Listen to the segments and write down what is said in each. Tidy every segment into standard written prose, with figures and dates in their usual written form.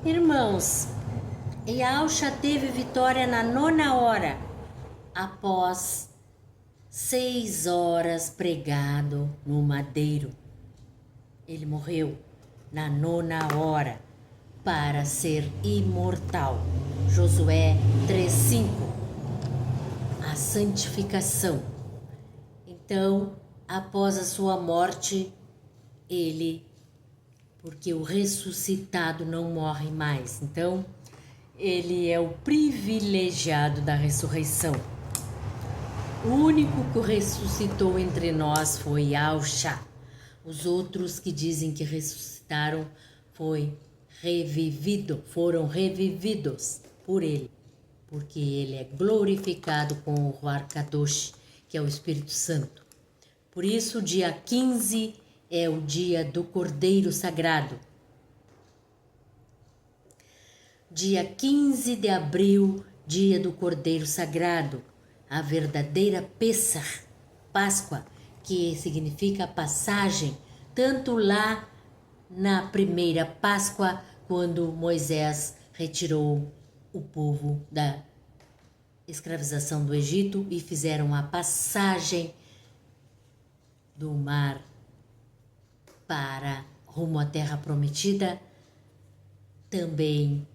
Irmãos, Yausha teve vitória na 9ª, após 6 horas pregado no madeiro. Ele morreu na 9ª para ser imortal. Josué 3:5. A santificação. Então, após a sua morte, porque o ressuscitado não morre mais. Então, ele é o privilegiado da ressurreição. O único que ressuscitou entre nós foi Yausha. Os outros que dizem que ressuscitaram foram revividos por ele, porque ele é glorificado com o Ruach Kadosh, que é o Espírito Santo. Por isso, o dia 15 é o dia do Cordeiro Sagrado. Dia 15 de abril, dia do Cordeiro Sagrado, a verdadeira Pessah, Páscoa, que significa passagem, tanto lá na primeira Páscoa, quando Moisés retirou o povo da escravização do Egito e fizeram a passagem do mar para rumo à terra prometida. Também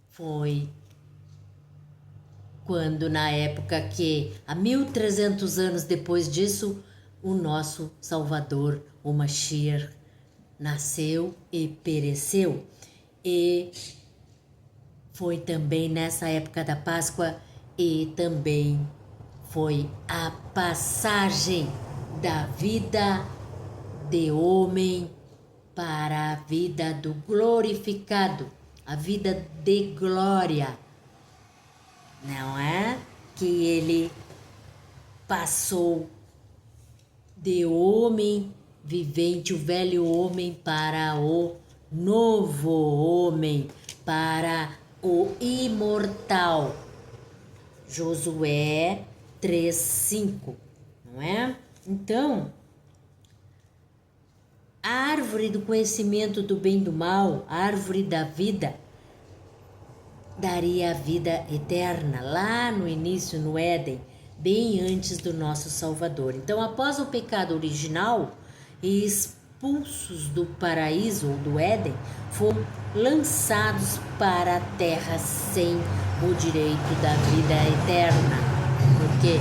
foi quando, na época que, há 1300 anos depois disso, o nosso Salvador, o Mashiach, nasceu e pereceu. E foi também nessa época da Páscoa, e também foi a passagem da vida de homem para a vida do glorificado, a vida de glória, não é? Que ele passou de homem vivente, o velho homem, para o novo homem, para o imortal. Josué 3:5, não é? Então, a árvore do conhecimento do bem e do mal, a árvore da vida, daria a vida eterna lá no início, no Éden, bem antes do nosso Salvador. Então, após o pecado original e expulsos do paraíso ou do Éden, foram lançados para a terra sem o direito da vida eterna. Porque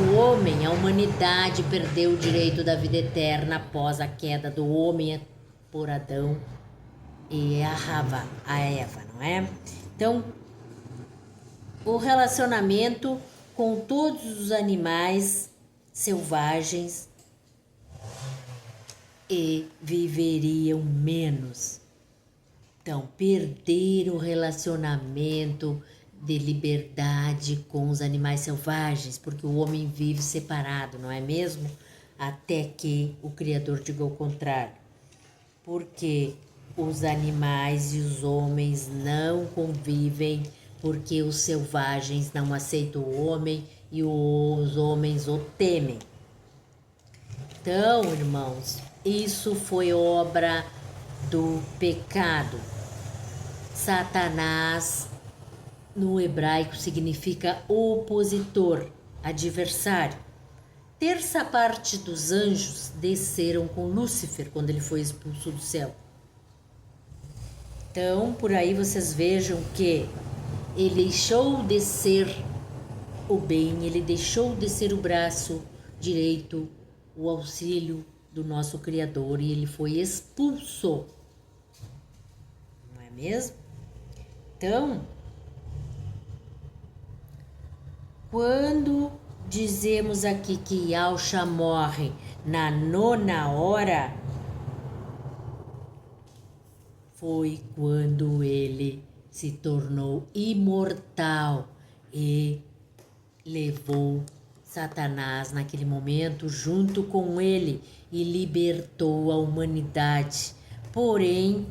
o homem, a humanidade, perdeu o direito da vida eterna após a queda do homem por Adão e a Eva, não é? Então, o relacionamento com todos os animais selvagens e viveriam menos. Então, perder o relacionamento de liberdade com os animais selvagens, porque o homem vive separado, não é mesmo? Até que o Criador diga o contrário. Porque os animais e os homens não convivem, porque os selvagens não aceitam o homem e os homens o temem. Então, irmãos, isso foi obra do pecado. Satanás, no hebraico, significa opositor, adversário. Terça parte dos anjos desceram com Lúcifer quando ele foi expulso do céu. Então, por aí vocês vejam que ele deixou de ser o bem, ele deixou de ser o braço direito, o auxílio do nosso Criador, e ele foi expulso. Não é mesmo? Então, quando dizemos aqui que Yausha morre na 9ª, foi quando ele se tornou imortal e levou Satanás naquele momento junto com ele e libertou a humanidade. Porém,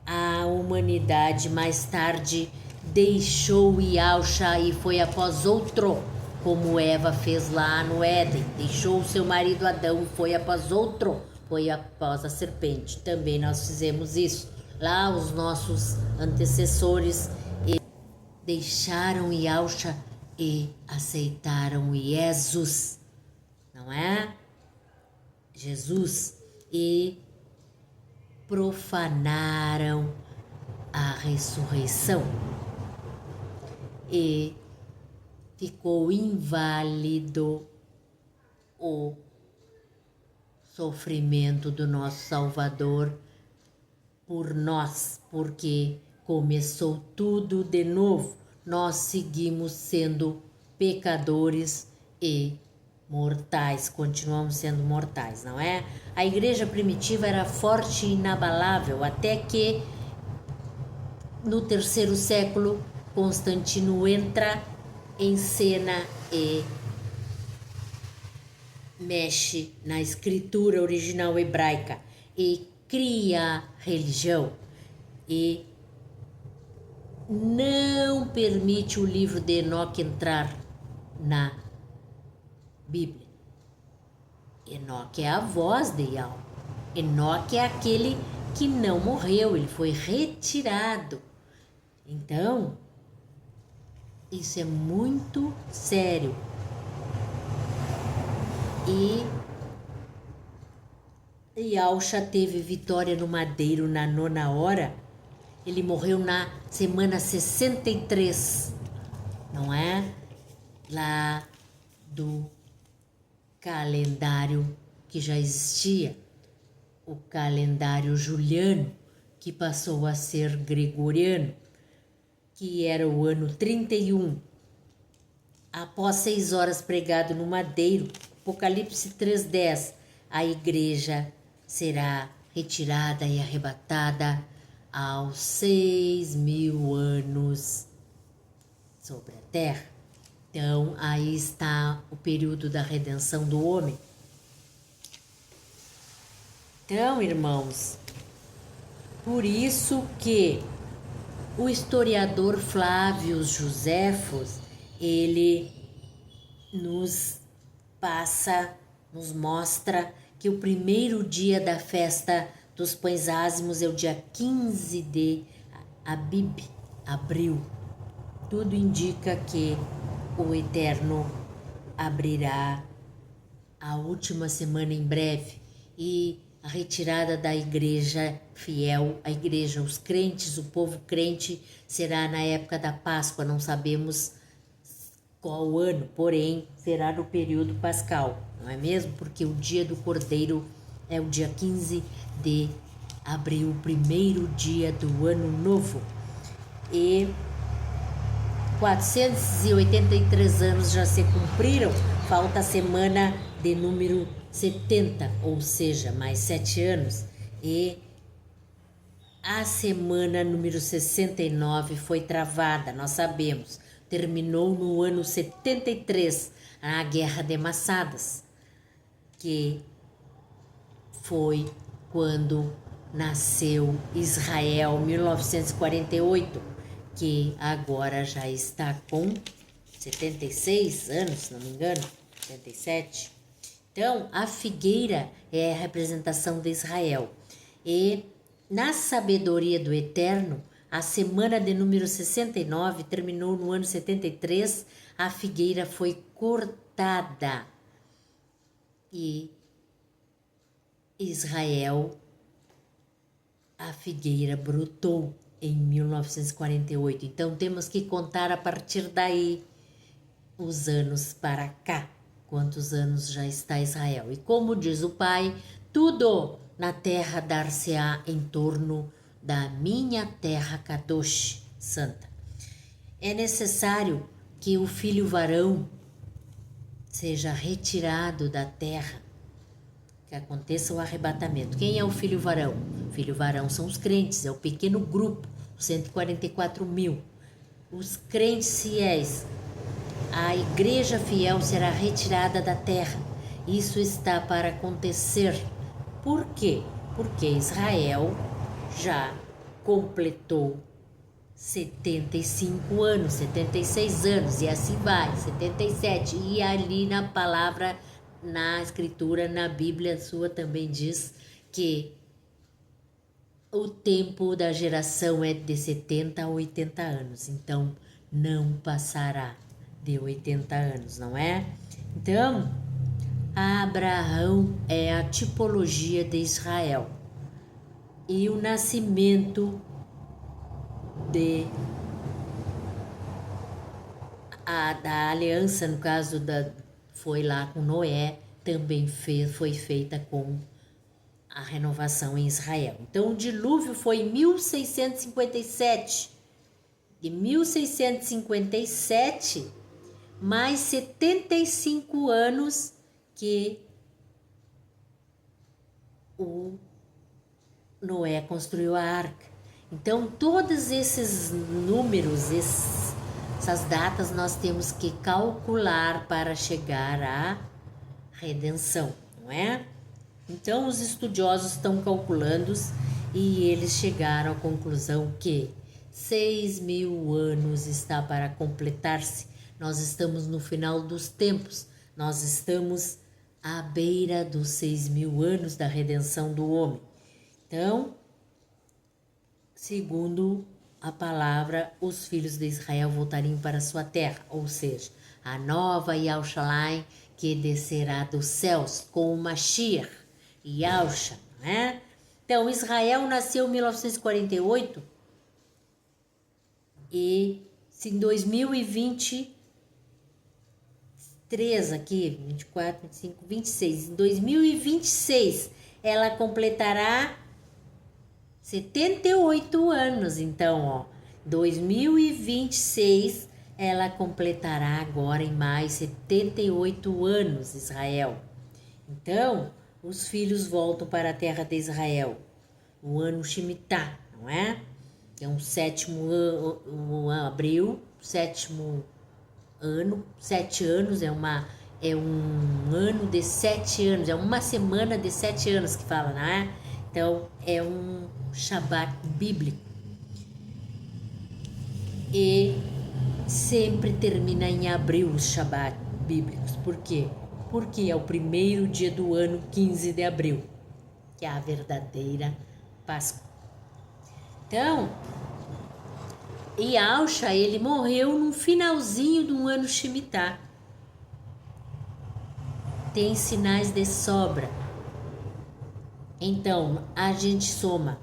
a humanidade mais tarde deixou Yausha e foi após outro, como Eva fez lá no Éden. Deixou o seu marido Adão e foi após outro, foi após a serpente. Também nós fizemos isso lá os nossos antecessores deixaram Yahshua e aceitaram Jesus, não é? Jesus, e profanaram a ressurreição e ficou inválido o sofrimento do nosso Salvador por nós, porque começou tudo de novo. Nós seguimos sendo pecadores e mortais, continuamos sendo mortais, não é? A igreja primitiva era forte e inabalável, até que no 3º século Constantino entra em cena e mexe na escritura original hebraica e cria religião e não permite o livro de Enoque entrar na Bíblia. Enoque é a voz de Yahweh. Enoque é aquele que não morreu, ele foi retirado. Então, isso é muito sério. E Yahshua teve vitória no madeiro na 9ª hora. Ele morreu na semana 63, não é? Lá do calendário que já existia, o calendário juliano, que passou a ser gregoriano, que era o ano 31. Após 6 horas pregado no madeiro, Apocalipse 3:10, a igreja será retirada e arrebatada aos 6.000 anos sobre a terra. Então, aí está o período da redenção do homem. Então, irmãos, por isso que o historiador Flávio Joséfos, ele nos mostra que o primeiro dia da festa dos pães ázimos é o dia 15 de Abib, abril. Tudo indica que o Eterno abrirá a última semana em breve e a retirada da igreja fiel, a igreja, os crentes, o povo crente, será na época da Páscoa, não sabemos qual ano, porém será no período pascal, não é mesmo? Porque o dia do Cordeiro é o dia 15 de abril, o primeiro dia do ano novo. E 483 anos já se cumpriram, falta a semana de número 70, ou seja, mais 7 anos. E a semana número 69 foi travada, nós sabemos. Terminou no ano 73, a Guerra de Massadas, que foi quando nasceu Israel, 1948, que agora já está com 76 anos, se não me engano, 77. Então, a figueira é a representação de Israel. E na sabedoria do Eterno, a semana de número 69 terminou no ano 73, a figueira foi cortada e Israel, a figueira brotou em 1948. Então temos que contar a partir daí os anos para cá, quantos anos já está Israel. E como diz o Pai, tudo na terra dar-se-á em torno da minha terra Kadosh, santa. É necessário que o filho varão seja retirado da terra, que aconteça o arrebatamento. Quem é o filho varão? O filho varão são os crentes, é o pequeno grupo, os 144.000. Os crentes fiéis, a igreja fiel será retirada da terra. Isso está para acontecer. Por quê? Porque Israel já completou 75 anos, 76 anos, e assim vai, 77. E ali na palavra, na escritura, na Bíblia sua também diz que o tempo da geração é de 70 a 80 anos, então não passará de 80 anos, não é? Então, Abraão é a tipologia de Israel e o nascimento da aliança, no caso foi lá com Noé, também foi feita com a renovação em Israel. Então, o dilúvio foi em 1657. De 1657, mais 75 anos que o Noé construiu a arca. Então, todos esses números, essas datas, nós temos que calcular para chegar à redenção, não é? Então, os estudiosos estão calculando e eles chegaram à conclusão que 6.000 anos está para completar-se. Nós estamos no final dos tempos. Nós estamos à beira dos 6.000 anos da redenção do homem. Então, segundo a palavra, os filhos de Israel voltariam para sua terra, ou seja, a nova Yerushalayim que descerá dos céus com o Mashiach, Yahusha, né? Então, Israel nasceu em 1948 e em 2023 aqui, 24, 25, 26, em 2026 ela completará 78 anos, então, ó, 2026 ela completará agora em mais 78 anos, Israel. Então, os filhos voltam para a terra de Israel, o ano Shemitah, não é? É um sétimo ano, abril, sétimo ano, 7 anos, é um ano de 7 anos, é uma semana de 7 anos que fala, não é? Então, é um Shabat bíblico. E sempre termina em abril os Shabat bíblicos. Por quê? Porque é o primeiro dia do ano, 15 de abril, que é a verdadeira Páscoa. Então, Yahusha, ele morreu no finalzinho do ano Shemitah. Tem sinais de sobra. Então, a gente soma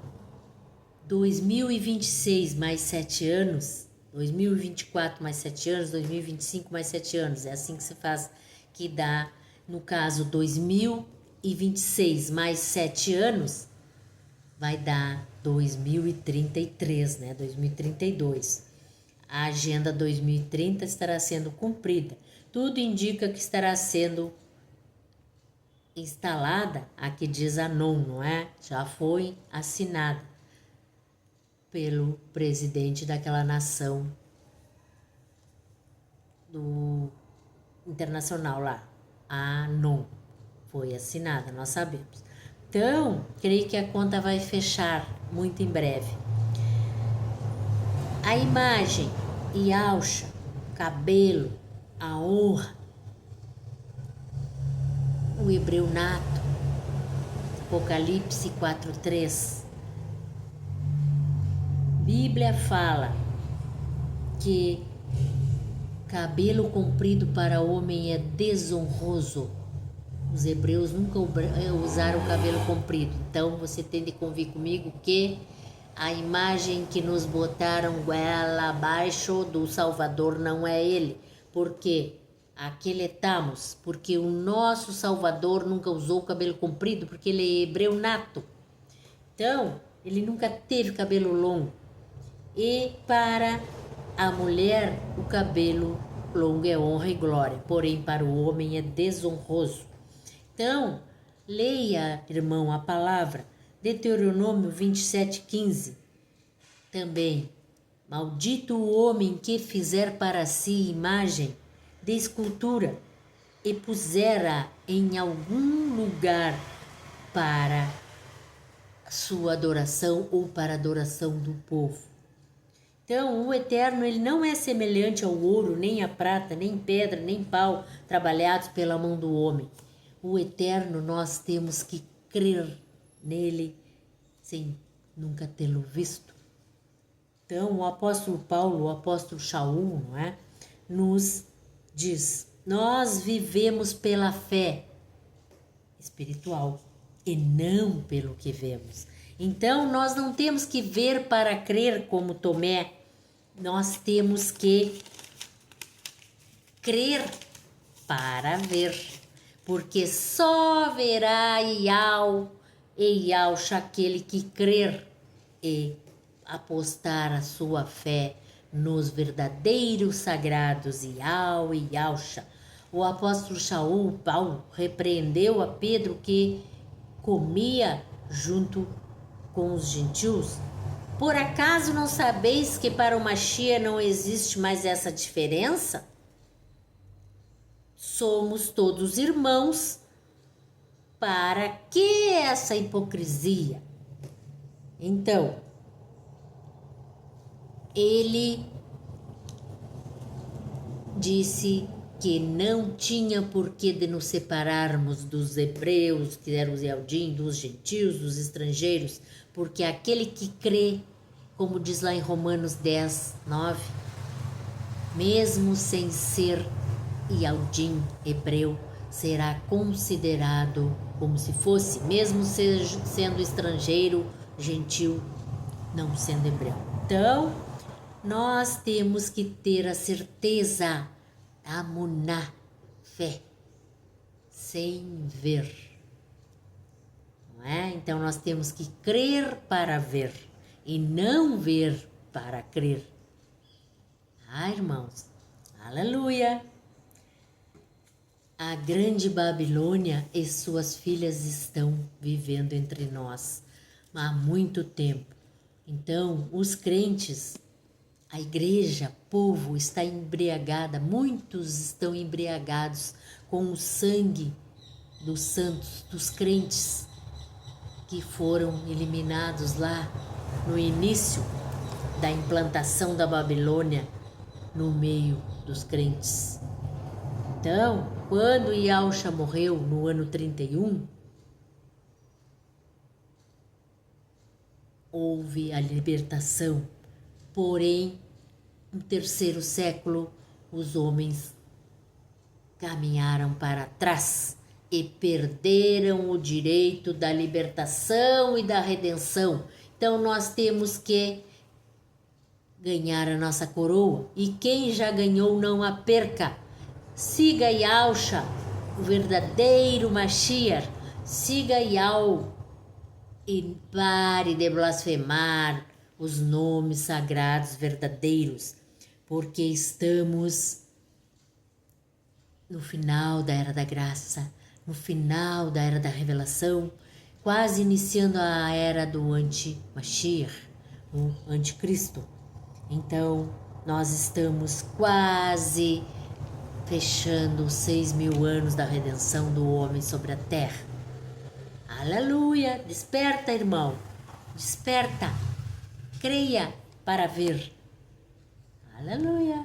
2026 mais 7 anos, 2024 mais 7 anos, 2025 mais 7 anos. É assim que se faz, que dá, no caso, 2026 mais 7 anos, vai dar 2033, né? 2032. A agenda 2030 estará sendo cumprida. Tudo indica que estará sendo instalada, aqui diz Anon, não é? Já foi assinada pelo presidente daquela nação do internacional lá, a Anon. Foi assinada, nós sabemos. Então, creio que a conta vai fechar muito em breve. A imagem, Yahusha, cabelo, a honra, o hebreu nato, Apocalipse 4:3. Bíblia fala que cabelo comprido para homem é desonroso. Os hebreus nunca usaram cabelo comprido. Então você tem de convir comigo que a imagem que nos botaram goela abaixo do Salvador não é ele. Porque aquele estamos, porque o nosso Salvador nunca usou cabelo comprido, porque ele é hebreu nato. Então, ele nunca teve cabelo longo. E para a mulher, o cabelo longo é honra e glória, porém para o homem é desonroso. Então, leia, irmão, a palavra, Deuteronômio 27:15. Também, maldito o homem que fizer para si imagem de escultura e pusera em algum lugar para sua adoração ou para a adoração do povo. Então, o Eterno, ele não é semelhante ao ouro, nem à prata, nem pedra, nem pau, trabalhados pela mão do homem. O Eterno, nós temos que crer nele, sim, nunca tê-lo visto. Então, o apóstolo Paulo, o apóstolo Shaul, não é? Nos diz, nós vivemos pela fé espiritual e não pelo que vemos. Então, nós não temos que ver para crer como Tomé, nós temos que crer para ver, porque só verá Yaucha aquele que crer e apostar a sua fé nos verdadeiros sagrados Iau e Yaucha. O apóstolo Shaul, Paulo, repreendeu a Pedro que comia junto com os gentios. Por acaso não sabeis que para o Mashiach não existe mais essa diferença? Somos todos irmãos. Para que essa hipocrisia? Então, ele disse que não tinha porquê de nos separarmos dos hebreus, que eram os Yaldim, dos gentios, dos estrangeiros, porque aquele que crê, como diz lá em Romanos 10, 9, mesmo sem ser Yaldim, hebreu, será considerado como se fosse, mesmo sendo estrangeiro, gentil, não sendo hebreu. Então, nós temos que ter a certeza, amuná, fé, sem ver. Não é? Então, nós temos que crer para ver e não ver para crer. Irmãos, aleluia! A grande Babilônia e suas filhas estão vivendo entre nós há muito tempo. Então, os crentes, a igreja, povo está embriagada, muitos estão embriagados com o sangue dos santos, dos crentes que foram eliminados lá no início da implantação da Babilônia no meio dos crentes. Então, quando Yaucha morreu no ano 31, houve a libertação. Porém, no terceiro século, os homens caminharam para trás e perderam o direito da libertação e da redenção. Então, nós temos que ganhar a nossa coroa. E quem já ganhou, não a perca. Siga Yaucha, o verdadeiro Mashiach. Siga Yau e pare de blasfemar os nomes sagrados verdadeiros, porque estamos no final da Era da Graça, no final da Era da Revelação, quase iniciando a Era do Anti-Mashiach, o Anticristo. Então, nós estamos quase fechando os 6.000 anos da redenção do homem sobre a terra. Aleluia! Desperta, irmão! Desperta! Creia para ver. Aleluia!